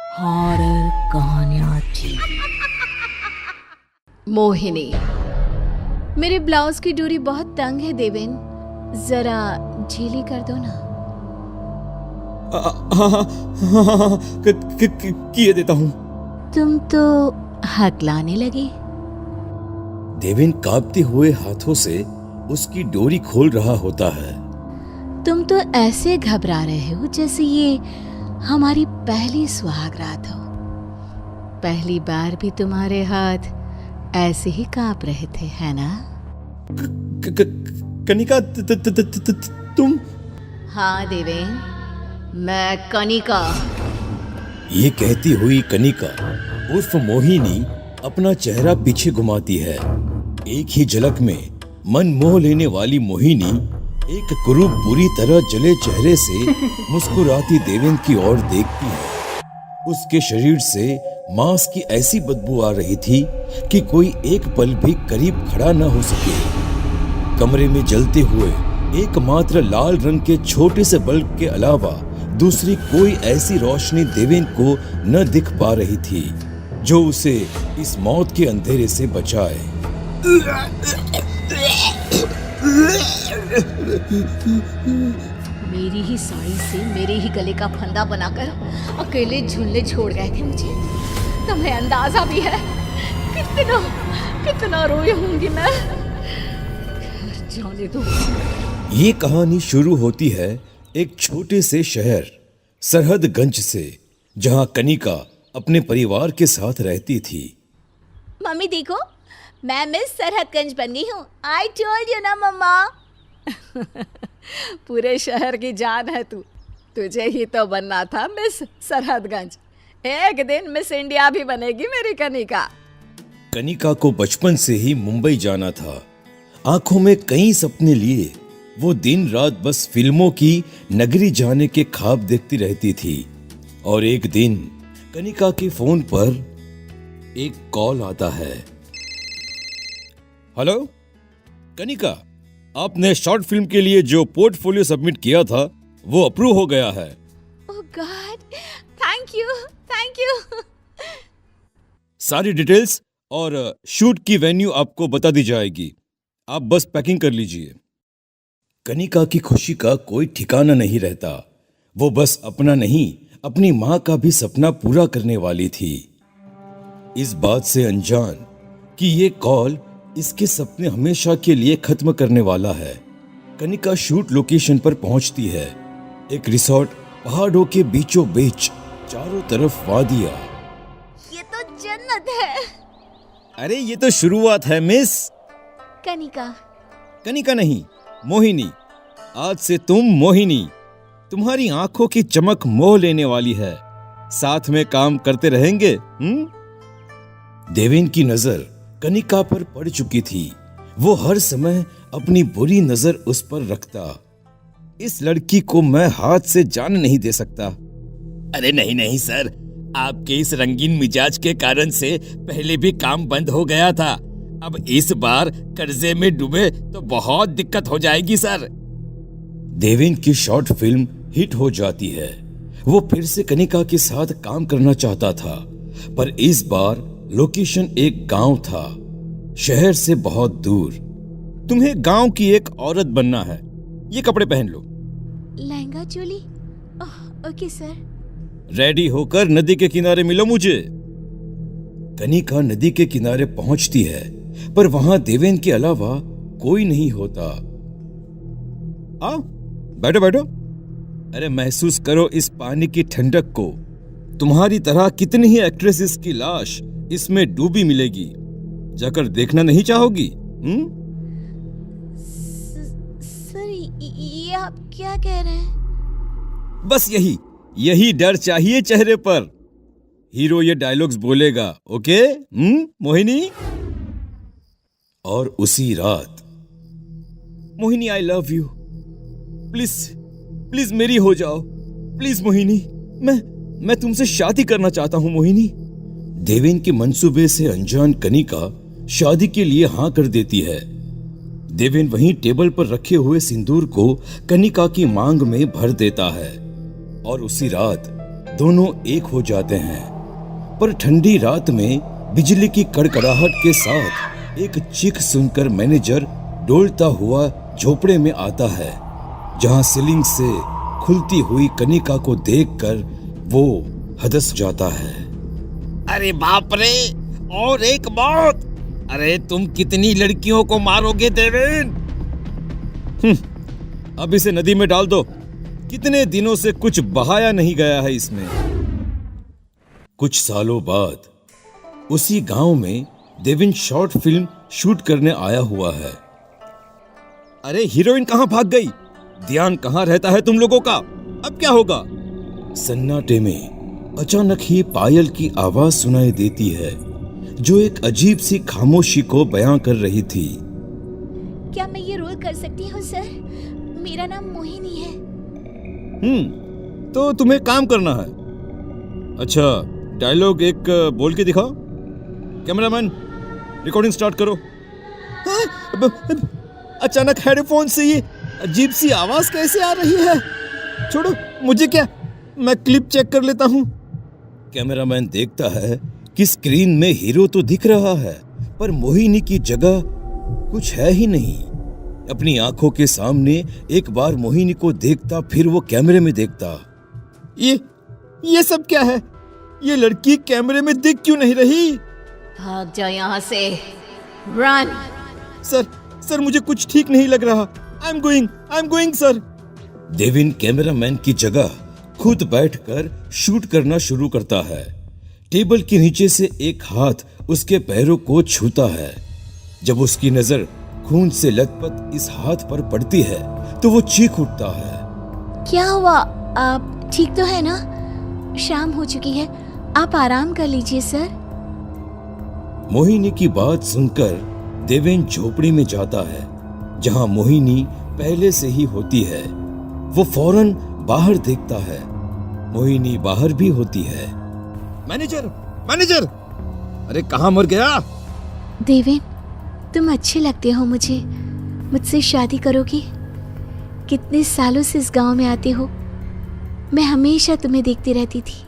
Horror कहानियाँ TV. Mohini, मेरे blouse की डोरी बहुत तंग है देवेन, जरा ढीली कर दो ना। हाँ, किए देता हूँ। तुम तो हकलाने लगे। देवेन कांपते हुए हाथों से उसकी डोरी खोल रहा होता है। तुम तो ऐसे घबरा रहे हो जैसे ये हमारी पहली सुहागरात हो। पहली बार भी तुम्हारे हाथ ऐसे ही कांप रहे थे, है ना? कनिका, तुम? हाँ देवेन, मैं कनिका। ये कहती हुई कनिका उर्फ मोहिनी अपना चेहरा पीछे घुमाती है। एक ही झलक में मन मोह लेने वाली मोहिनी एक कुरूप बुरी तरह जले चेहरे से मुस्कुराती देवेन की ओर देखती है। उसके शरीर से मांस की ऐसी बदबू आ रही थी कि कोई एक पल भी करीब खड़ा न हो सके। कमरे में जलते हुए एकमात्र लाल रंग के छोटे से बल्ब के अलावा दूसरी कोई ऐसी रोशनी देवेन को न दिख पा रही थी जो उसे इस मौत के अंधेरे से बचाए। मेरी ही साड़ी से मेरे ही गले का फंदा बनाकर अकेले झूलने छोड़ गए थे मुझे। तुम्हें अंदाजा भी है कितना कितना रोई होंगी मैं। जाने दो। ये कहानी शुरू होती है एक छोटे से शहर सरहदगंज से, जहां कनिका अपने परिवार के साथ रहती थी। मम्मी देखो, मैं मिस सरहदगंज बन गई हूँ। आई टोल्ड यू ना मम्मा। पूरे शहर की जान है तू। तुझे ही तो बनना था मिस सरहदगंज। एक दिन मिस इंडिया भी बनेगी मेरी कनिका। कनिका को बचपन से ही मुंबई जाना था। आंखों में कई सपने लिए वो दिन रात बस फिल्मों की नगरी जाने के ख्वाब देखती रहती थी। और एक दिन कनिका के फोन पर एक कॉल आता है। हेलो कनिका, आपने शॉर्ट फिल्म के लिए जो पोर्टफोलियो सबमिट किया था वो अप्रूव हो गया है। ओह गॉड, थैंक यू। सारी डिटेल्स और शूट की वेन्यू आपको बता दी जाएगी। आप बस पैकिंग कर लीजिए। कनिका की खुशी का कोई ठिकाना नहीं रहता। वो बस अपना नहीं, अपनी मां का भी सपना पूरा करने वाली थी। इस बात से अनजान कि ये कॉल इसके सपने हमेशा के लिए खत्म करने वाला है, कनिका शूट लोकेशन पर पहुंचती है। एक रिसोर्ट पहाड़ों के बीचों बीच, चारों तरफ वादियां। ये तो जन्नत है। अरे ये तो शुरुआत है मिस। कनिका नहीं, मोहिनी। आज से तुम मोहिनी। तुम्हारी आंखों की चमक मोह लेने वाली है। साथ में काम करते रहेंगे। देवेन की नजर कनिका पर पड़ चुकी थी। वो हर समय अपनी बुरी नजर उस पर रखता। इस लड़की को मैं हाथ से जाने नहीं दे सकता। अरे नहीं सर, आपके इस रंगीन मिजाज के कारण से पहले भी काम बंद हो गया था। अब इस बार कर्जे में डूबे तो बहुत दिक्कत हो जाएगी सर। देवेन की शॉर्ट फिल्म हिट हो जाती है। वो फिर से कनिका के साथ काम करना चाहता था, पर इस बार लोकेशन एक गांव था, शहर से बहुत दूर। तुम्हें गांव की एक औरत बनना है। ये कपड़े पहन लो। Lehenga choli? Okay sir. Ready होकर नदी के किनारे मिलो मुझे। कनिका नदी के किनारे पहुंचती है, पर वहां देवेन के अलावा कोई नहीं होता। आओ बैठो। अरे महसूस करो इस पानी की ठंडक को। तुम्हारी तरह कितनी ही एक्ट्रेसेस की लाश इसमें डूबी मिलेगी। जाकर देखना नहीं चाहोगी? सर, ये आप क्या कह रहे हैं? बस यही डर चाहिए चेहरे पर। हीरो ये डायलॉग्स बोलेगा, ओके मोहिनी? और उसी रात, Mohini I love you, please मेरी हो जाओ, प्लीज मोहिनी, मैं तुमसे शादी करना चाहता हूं मोहिनी। देवेन के मंसूबे से अनजान कनिका शादी के लिए हाँ कर देती है। देवेन वहीं टेबल पर रखे हुए सिंदूर को कनिका की मांग में भर देता है और उसी रात दोनों एक हो जाते हैं। पर ठंडी रात में बिजली की कड़कड़ाहट के साथ एक चीख सुनकर मैनेजर डोलता हुआ झोपड़े में आता है, जहां सीलिंग से खुलती हुई कनिका को देखकर वो हदस जाता है। अरे बाप रे, और एक मौत! अरे तुम कितनी लड़कियों को मारोगे देवेन? अब इसे नदी में डाल दो। कितने दिनों से कुछ बहाया नहीं गया है इसमें। कुछ सालों बाद उसी गांव में देवेन शॉर्ट फिल्म शूट करने आया हुआ है। अरे हीरोइन कहां भाग गई? ध्यान कहां रहता है तुम लोगों का? अब क्या होगा? सन्नाटे में अचानक ही पायल की आवाज सुनाई देती है, जो एक अजीब सी खामोशी को बयां कर रही थी। क्या मैं ये रोल कर सकती हूँ सर? मेरा नाम मोहिनी है। तो तुम्हें काम करना है। अच्छा, डायलॉग एक बोल के दिखाओ। कैमरामैन, रिकॉर्डिंग स्टार्ट करो। अचानक हेडफोन से ये अजीब सी आवाज कैसे आ रही है? छोड़ो, मुझे क्या, मैं क्लिप चेक कर लेता हूँ। कैमरामैन देखता है कि स्क्रीन में हीरो तो दिख रहा है, पर मोहिनी की जगह कुछ है ही नहीं। अपनी आंखों के सामने एक बार मोहिनी को देखता, फिर वो कैमरे में देखता। ये सब क्या है? ये लड़की कैमरे में दिख क्यों नहीं रही? भाग जाओ यहाँ से। रन। सर मुझे कुछ ठीक नहीं लग रहा। I am going sir. Deven cameraman की जगह खुद बैठकर शूट करना शुरू करता है। टेबल के नीचे से एक हाथ उसके पैरों को छूता है। जब उसकी नजर खून से लथपथ इस हाथ पर पड़ती है तो वो चीख उठता है। क्या हुआ? आप ठीक तो है ना? शाम हो चुकी है, आप आराम कर लीजिए सर। मोहिनी की बात सुनकर देवेन झोपड़ी में जाता है, जहां मोहिनी पहले से ही होती है। वो फौरन बाहर देखता है। मोहिनी बाहर भी होती है। मैनेजर, अरे कहां मर गया? देवेन, तुम अच्छे लगते हो मुझे। मुझसे शादी करोगी? कितने सालों से इस गांव में आते हो, मैं हमेशा तुम्हें देखती रहती थी।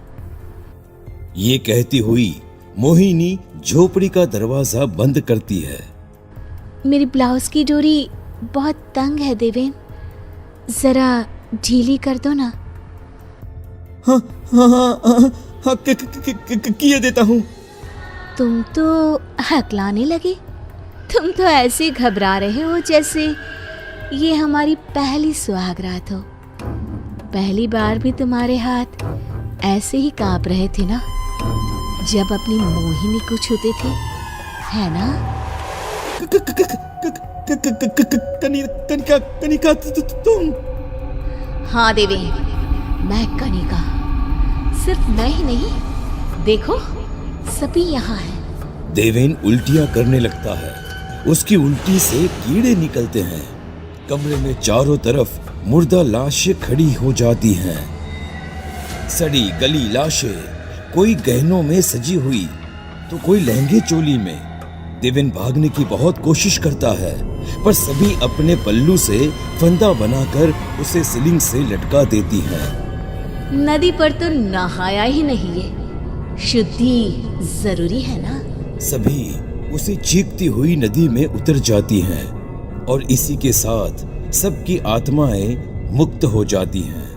ये कहती हुई मोहिनी झोपड़ी का दरवाजा बंद करती है। मेरी ब्लाउज की डोरी बहुत तंग है देवेन, जरा ढीली कर दो ना। हाँ, किए देता हूँ। तुम तो हकलाने लगे। तुम तो ऐसे घबरा रहे हो जैसे ये हमारी पहली सुहागरात हो। पहली बार भी तुम्हारे हाथ ऐसे ही कांप रहे थे ना, जब अपनी मोहिनी को छूते थे, है ना? कनिका तुम? हाँ देवेन, मैं कनिका। सिर्फ मैं ही नहीं, देखो सभी यहाँ है। देवेन उल्टियां करने लगता है। उसकी उल्टी से कीड़े निकलते हैं। कमरे में चारों तरफ मुर्दा लाशें खड़ी हो जाती हैं। सड़ी गली लाशें, कोई गहनों में सजी हुई तो कोई लहंगे चोली में। देवेन भागने की बहुत कोशिश करता है, पर सभी अपने पल्लू से फंदा बनाकर उसे सीलिंग से लटका देती हैं। नदी पर तो नहाया ही नहीं है, शुद्धि जरूरी है ना? सभी उसे चीखती हुई नदी में उतर जाती हैं और इसी के साथ सबकी आत्माएं मुक्त हो जाती हैं।